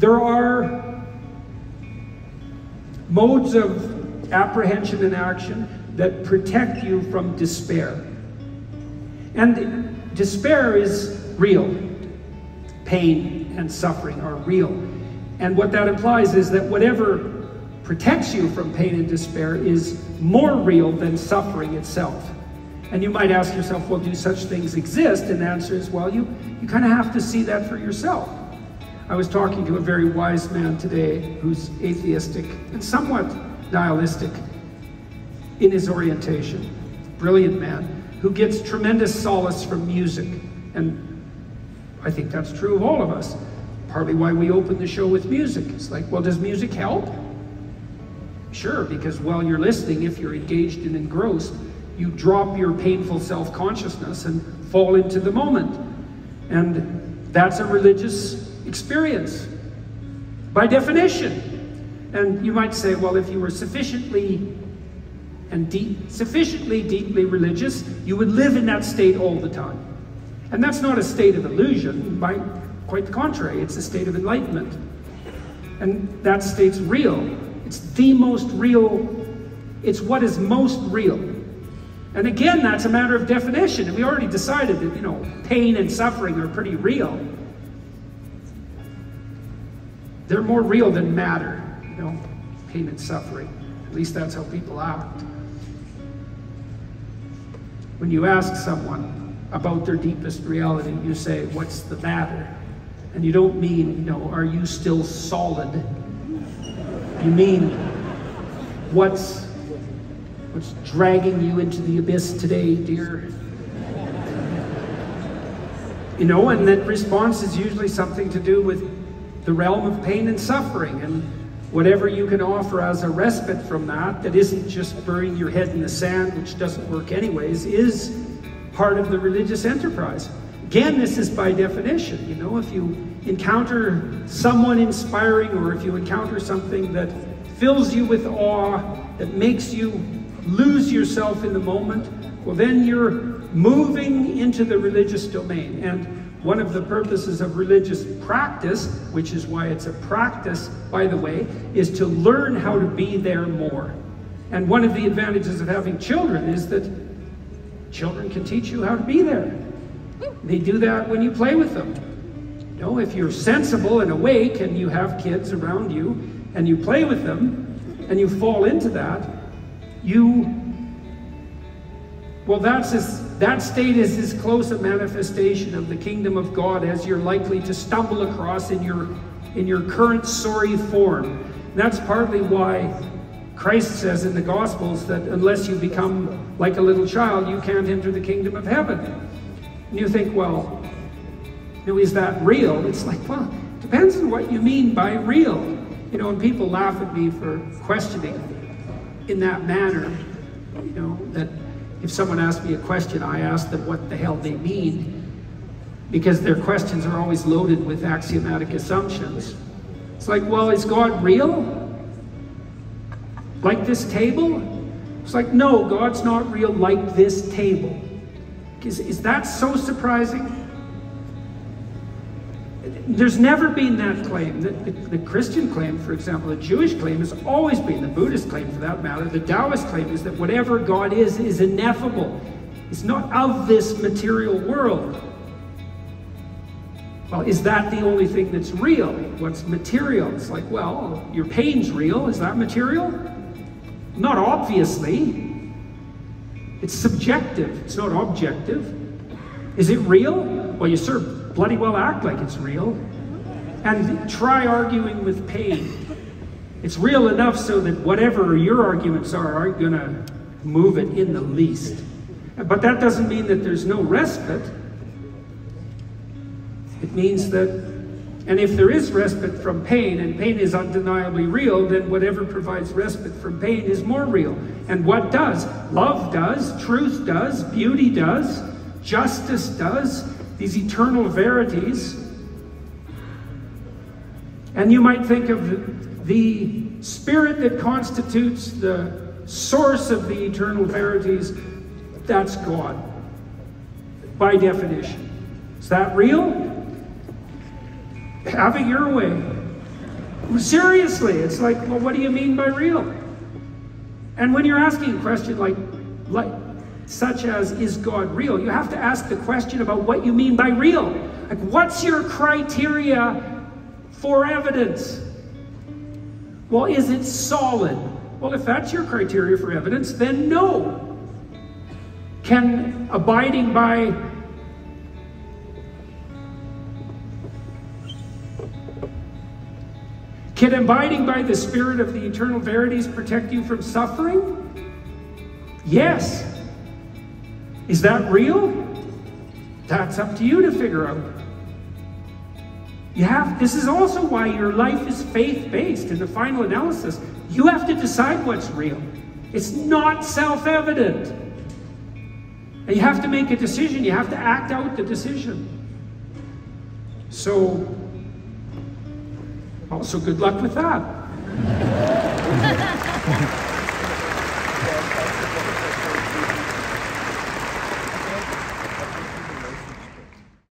There are modes of apprehension and action that protect you from despair. And despair is real. Pain and suffering are real. And what that implies is that whatever protects you from pain and despair is more real than suffering itself. And you might ask yourself, well, do such things exist? And the answer is, well, you kind of have to see that for yourself. I was talking to a very wise man today who's atheistic and somewhat nihilistic in his orientation. Brilliant man who gets tremendous solace from music. And I think that's true of all of us. Partly why we open the show with music. It's like, well, does music help? Sure, because while you're listening, if you're engaged and engrossed, you drop your painful self-consciousness and fall into the moment. And that's a religious experience, by definition. And you might say, well, if you were sufficiently deeply religious, you would live in that state all the time. And that's not a state of illusion, quite the contrary, it's a state of enlightenment. And that state's real. It's the most real, it's what is most real. And again, that's a matter of definition. And we already decided that, you know, pain and suffering are pretty real. They're more real than matter, you know, pain and suffering. At least that's how people act. When you ask someone about their deepest reality, you say, what's the matter? And you don't mean, you know, are you still solid? You mean, what's dragging you into the abyss today, dear? You know, and that response is usually something to do with the realm of pain and suffering, and whatever you can offer as a respite from that, that isn't just burying your head in the sand, which doesn't work anyways, is part of the religious enterprise. Again, this is by definition. You know, if you encounter someone inspiring, or if you encounter something that fills you with awe, that makes you lose yourself in the moment, well, then you're moving into the religious domain. And one of the purposes of religious practice, which is why it's a practice, by the way, is to learn how to be there more. And one of the advantages of having children is that children can teach you how to be there. They do that when you play with them. You know, if you're sensible and awake and you have kids around you and you play with them and you fall into that, that state is as close a manifestation of the kingdom of God as you're likely to stumble across in your current sorry form. And that's partly why Christ says in the Gospels that unless you become like a little child, you can't enter the kingdom of heaven. And you think, well, you know, is that real? It's like, well, it depends on what you mean by real. You know, and people laugh at me for questioning in that manner. You know, that if someone asks me a question, I ask them what the hell they mean, because their questions are always loaded with axiomatic assumptions. It's like, well, is God real? Like this table? It's like, no, God's not real like this table. Is that so surprising? There's never been that claim. The Christian claim, for example, the Jewish claim has always been, the Buddhist claim for that matter, the Taoist claim is that whatever God is ineffable. It's not of this material world. Well, is that the only thing that's real? What's material? It's like, well, your pain's real. Is that material? Not obviously. It's subjective. It's not objective. Is it real? Well, you sure bloody well act like it's real. And try arguing with pain. It's real enough so that whatever your arguments are aren't going to move it in the least. But that doesn't mean that there's no respite. It means that, and if there is respite from pain, and pain is undeniably real, then whatever provides respite from pain is more real. And what does? Love does, truth does, beauty does, justice does, these eternal verities. And you might think of the spirit that constitutes the source of the eternal verities. That's God, by definition. Is that real? Have it your way. Seriously, it's like, well, what do you mean by real? And when you're asking a question like such as, is God real? You have to ask the question about what you mean by real. Like, what's your criteria for evidence? Well, is it solid? Well, if that's your criteria for evidence, then no. Can abiding by the Spirit of the eternal verities protect you from suffering? Yes. Is that real? That's up to you to figure out. This is also why your life is faith-based in the final analysis. You have to decide what's real. It's not self-evident. And you have to make a decision. You have to act out the decision. So, also good luck with that.